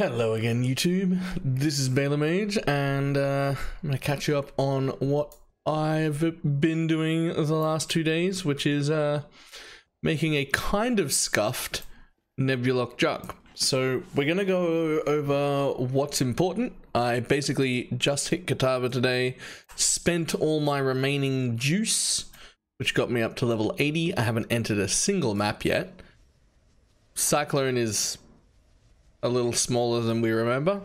Hello again, YouTube. This is BalorMage, and I'm going to catch you up on what I've been doing the last 2 days, which is making a kind of scuffed Nebuloch jug. So we're going to go over what's important. I basically just hit Katava today, spent all my remaining juice, which got me up to level 80. I haven't entered a single map yet. Cyclone is a little smaller than we remember,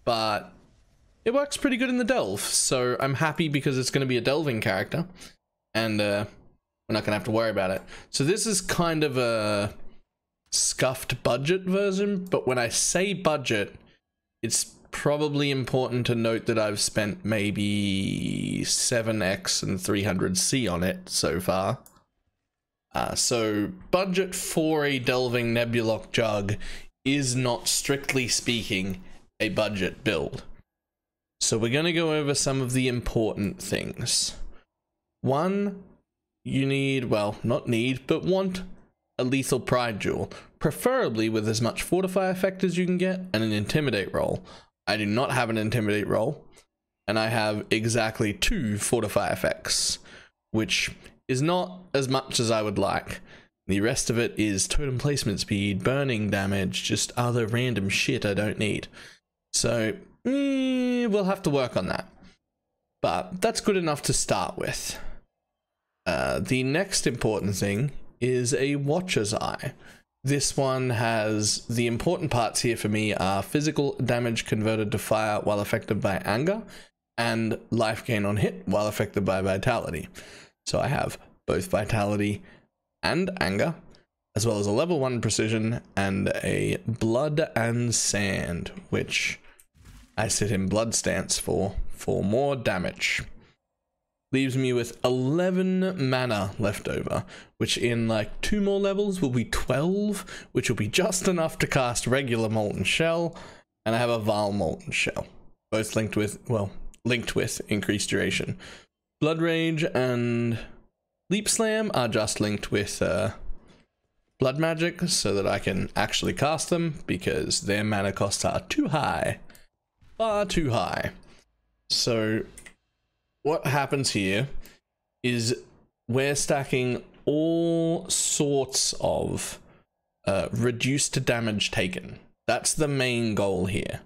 but it works pretty good in the delve, so I'm happy because it's going to be a delving character, and we're not going to have to worry about it. So this is kind of a scuffed budget version, but when I say budget, it's probably important to note that I've spent maybe 7x and 300C on it so far. So budget for a delving Nebuloch jug is not, strictly speaking, a budget build. So we're going to go over some of the important things. One, you need, well, not need, but want a lethal pride jewel, preferably with as much fortify effect as you can get and an intimidate roll. I do not have an intimidate roll, and I have exactly 2 fortify effects, which is not as much as I would like. The rest of it is totem placement speed, burning damage, just other random shit I don't need. So, we'll have to work on that. But that's good enough to start with. The next important thing is a Watcher's Eye. This one has, the important parts here for me are physical damage converted to fire while affected by anger, and life gain on hit while affected by vitality. So I have both vitality and anger, as well as a level 1 precision and a blood and sand, which I sit in blood stance for more damage. Leaves me with 11 mana left over, which in like 2 more levels will be 12, which will be just enough to cast regular Molten Shell, and I have a Vile Molten Shell, both linked with increased duration. Blood Rage and Leap Slam are just linked with blood magic so that I can actually cast them, because their mana costs are too high. Far too high. So what happens here is we're stacking all sorts of reduced damage taken. That's the main goal here.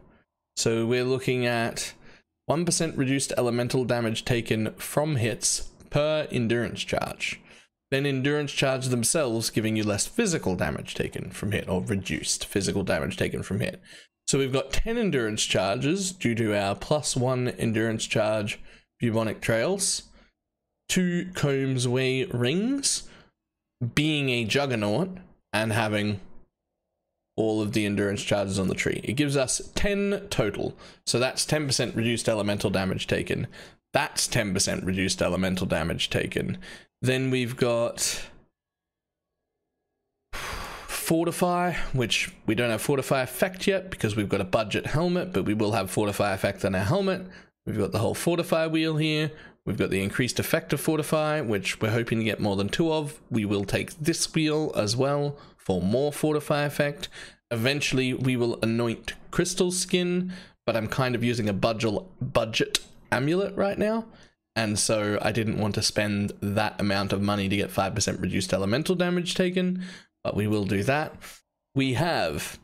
So we're looking at 1% reduced elemental damage taken from hits per endurance charge. Then endurance charge themselves giving you less physical damage taken from hit, or reduced physical damage taken from hit. So we've got 10 endurance charges due to our +1 endurance charge bubonic trails, 2 Combs Way rings, being a juggernaut and having all of the endurance charges on the tree. It gives us 10 total. So that's 10% reduced elemental damage taken. That's 10% reduced elemental damage taken. Then we've got Fortify, which we don't have Fortify effect yet because we've got a budget helmet, but we will have Fortify effect on our helmet. We've got the whole Fortify wheel here. We've got the increased effect of Fortify, which we're hoping to get more than 2 of. We will take this wheel as well for more Fortify effect. Eventually, we will anoint Crystal Skin, but I'm kind of using a budget amulet right now, and so I didn't want to spend that amount of money to get 5% reduced elemental damage taken, but we will do that. We have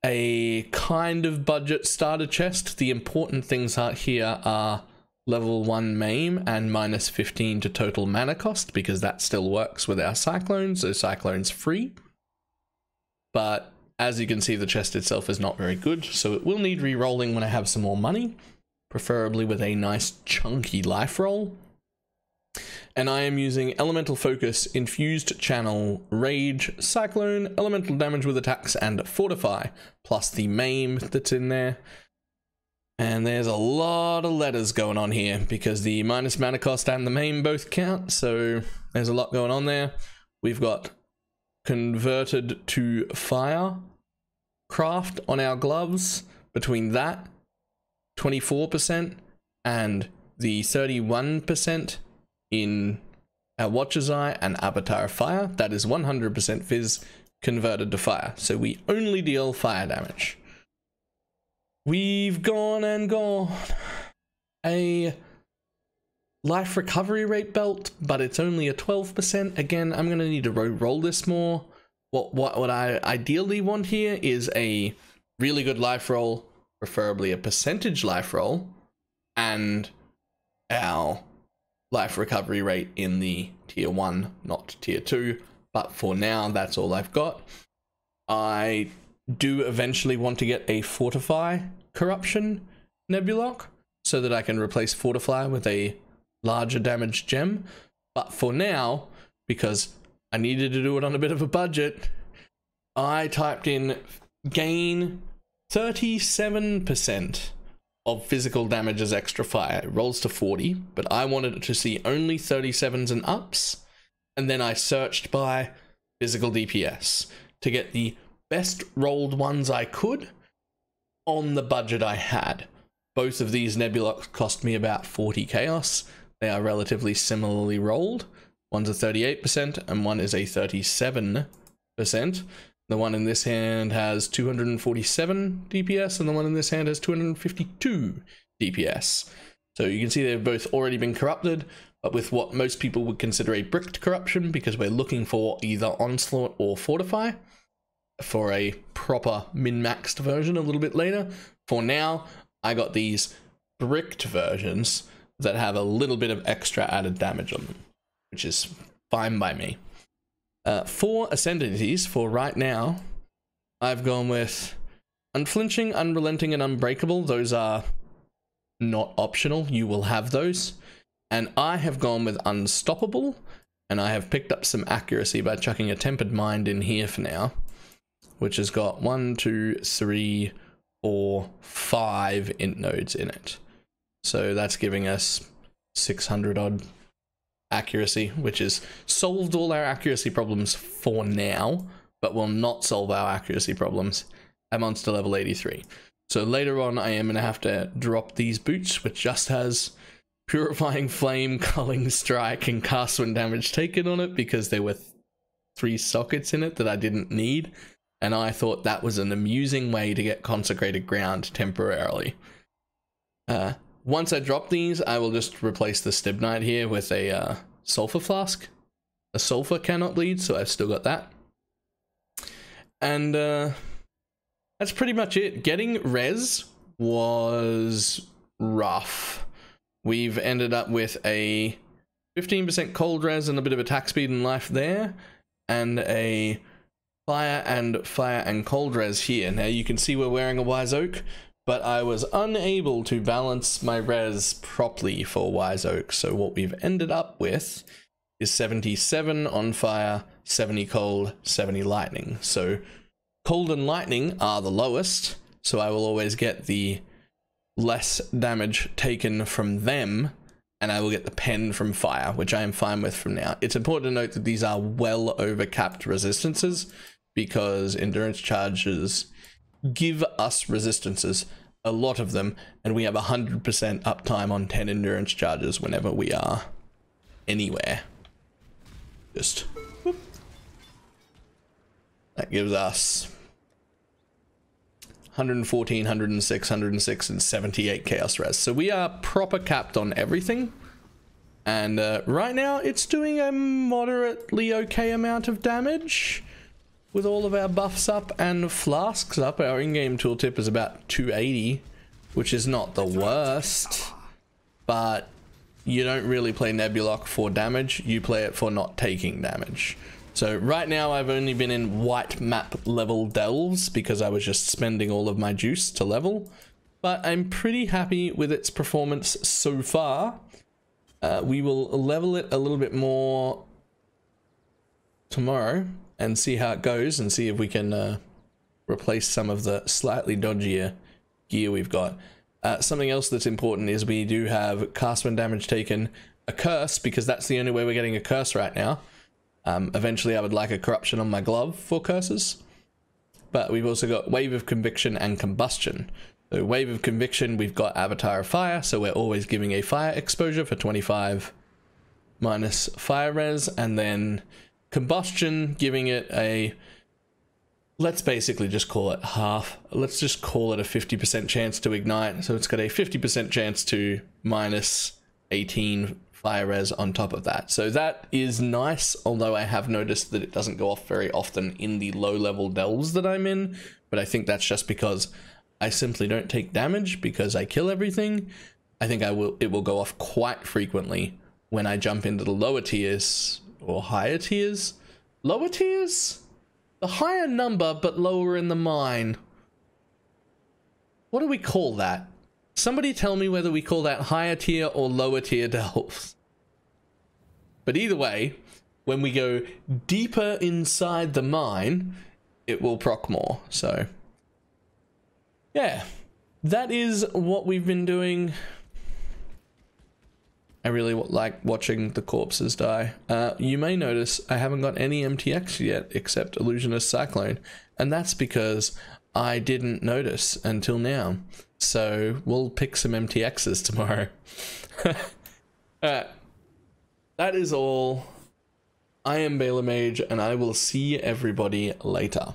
a kind of budget starter chest. The important things here are level 1 maim and -15 to total mana cost, because that still works with our Cyclone, so Cyclone's free. But as you can see, the chest itself is not very good, so it will need re-rolling when I have some more money, preferably with a nice chunky life roll. And I am using Elemental Focus, Infused Channel, Rage, Cyclone, Elemental Damage with attacks, and Fortify, plus the maim that's in there. And there's a lot of letters going on here, because the minus mana cost and the maim both count, so there's a lot going on there. We've got converted to fire craft on our gloves. Between that 24% and the 31% in our Watcher's Eye and Avatar of Fire, that is 100% fizz converted to fire. So we only deal fire damage. we've gone a life recovery rate belt, but it's only a 12%. Again, I'm going to need to roll this more. What I ideally want here is a really good life roll, preferably a percentage life roll, and our life recovery rate in the tier 1, not tier 2. But for now, that's all I've got. I do eventually want to get a Fortify Corruption Nebuloch so that I can replace Fortify with a larger damage gem. But for now, because I needed to do it on a bit of a budget, I typed in gain 37% of physical damage as extra fire. It rolls to 40, but I wanted to see only 37s and ups. And then I searched by physical DPS to get the best rolled ones I could on the budget I had. Both of these Nebulochs cost me about 40 chaos. They are relatively similarly rolled. One's a 38% and one is a 37%. The one in this hand has 247 DPS and the one in this hand has 252 DPS. So you can see they've both already been corrupted, but with what most people would consider a bricked corruption, because we're looking for either Onslaught or Fortify for a proper min-maxed version a little bit later. For now, I got these bricked versions that have a little bit of extra added damage on them, which is fine by me. For Ascendancies, for right now, I've gone with Unflinching, Unrelenting, and Unbreakable. Those are not optional. You will have those. And I have gone with Unstoppable, and I have picked up some accuracy by chucking a Tempered Mind in here for now, which has got 1, 2, 3, 4, 5 int nodes in it. So that's giving us 600 odd accuracy, which has solved all our accuracy problems for now, but will not solve our accuracy problems at monster level 83. So later on, I am going to have to drop these boots, which just has Purifying Flame, Culling Strike, and Cast when damage taken on it, because there were 3 sockets in it that I didn't need, and I thought that was an amusing way to get Consecrated Ground temporarily. Once I drop these, I will just replace the Stibnite here with a Sulfur Flask. A Sulfur cannot bleed, so I've still got that. And that's pretty much it. Getting res was rough. We've ended up with a 15% cold res and a bit of attack speed and life there, and a fire and cold res here. Now you can see we're wearing a Wise Oak, but I was unable to balance my res properly for Wise Oak. So what we've ended up with is 77 on fire, 70 cold, 70 lightning. So cold and lightning are the lowest, so I will always get the less damage taken from them, and I will get the pen from fire, which I am fine with from now. It's important to note that these are well over capped resistances, because endurance charges give us resistances, a lot of them, and we have 100% uptime on 10 endurance charges whenever we are anywhere. Just whoop. That gives us 114, 106, and 78 chaos res. So we are proper capped on everything. And right now it's doing a moderately okay amount of damage. With all of our buffs up and flasks up, our in-game tooltip is about 280, which is not the worst. But you don't really play Nebuloch for damage, you play it for not taking damage. So right now I've only been in white map level delves because I was just spending all of my juice to level, but I'm pretty happy with its performance so far. We will level it a little bit more tomorrow and see how it goes, and see if we can replace some of the slightly dodgier gear we've got. Something else that's important is we do have cast when damage taken, a curse, because that's the only way we're getting a curse right now. Eventually I would like a corruption on my glove for curses, but we've also got Wave of Conviction and Combustion. So Wave of Conviction, we've got Avatar of Fire, so we're always giving a fire exposure for 25 minus fire res, and then Combustion, giving it a let's basically just call it half. Let's just call it a 50% chance to ignite. So it's got a 50% chance to minus 18 fire res on top of that. So that is nice, although I have noticed that it doesn't go off very often in the low level delves that I'm in. But I think that's just because I simply don't take damage because I kill everything. I think it will go off quite frequently when I jump into the lower tiers or higher tiers. Lower tiers? The higher number, but lower in the mine. What do we call that? Somebody tell me whether we call that higher tier or lower tier delves. But either way, when we go deeper inside the mine, it will proc more. So, yeah, that is what we've been doing. I really like watching the corpses die. You may notice I haven't got any MTX yet except Illusionist Cyclone, and that's because I didn't notice until now. So we'll pick some MTXs tomorrow. Alright, that is all. I am BalorMage, and I will see everybody later.